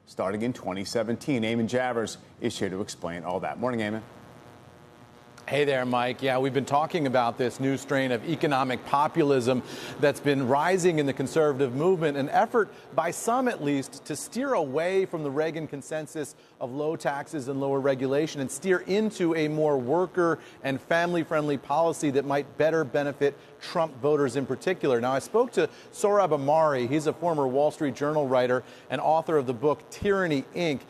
starting in 2017. Eamon Javers is here to explain all that. Morning, Eamon. Hey there, Mike. Yeah, we've been talking about this new strain of economic populism that's been rising in the conservative movement, an effort by some at least to steer away from the Reagan consensus of low taxes and lower regulation and steer into a more worker and family-friendly policy that might better benefit Trump voters in particular. Now, I spoke to Sohrab Ahmari. He's a former Wall Street Journal writer and author of the book Tyranny, Inc.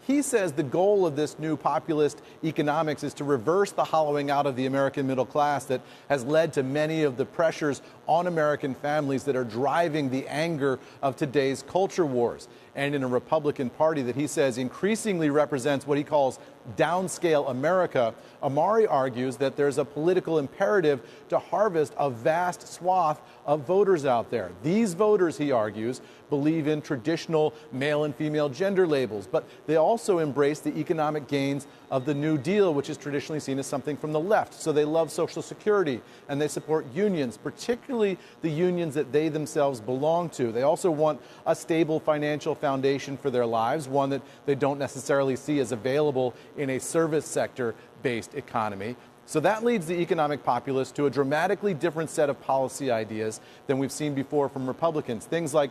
He says the goal of this new populist economics is to reverse the hollowing out of the American middle class that has led to many of the pressures on American families that are driving the anger of today's culture wars. And in a Republican Party that he says increasingly represents what he calls downscale America, Ahmari argues that there's a political imperative to harvest a vast swath of voters out there. These voters, he argues, believe in traditional male and female gender labels, but they also embrace the economic gains of the New Deal, which is traditionally seen as something from the left. So they love Social Security and they support unions, particularly the unions that they themselves belong to. They also want a stable financial foundation for their lives, one that they don't necessarily see as available in a service sector-based economy. So that leads the economic populists to a dramatically different set of policy ideas than we've seen before from Republicans. Things like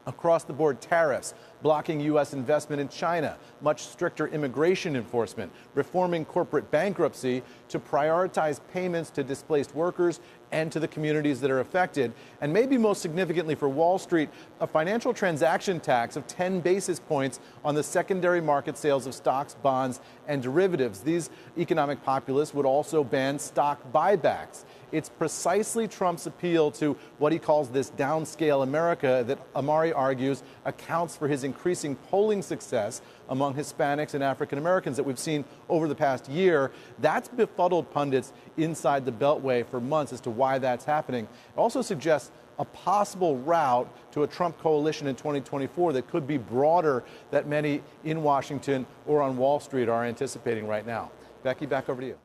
across-the-board tariffs, blocking U.S. investment in China, much stricter immigration enforcement, reforming corporate bankruptcy to prioritize payments to displaced workers and to the communities that are affected, and maybe most significantly for Wall Street, a financial transaction tax of 10 basis points on the secondary market sales of stocks, bonds, and derivatives. These economic populists would also ban stock buybacks. It's precisely Trump's appeal to what he calls this downscale America that Ahmari argues accounts for his increasing polling success among Hispanics and African Americans that we've seen over the past year. That's befuddled pundits inside the Beltway for months as to why that's happening. It also suggests a possible route to a Trump coalition in 2024 that could be broader than many in Washington or on Wall Street are anticipating right now. Becky, back over to you.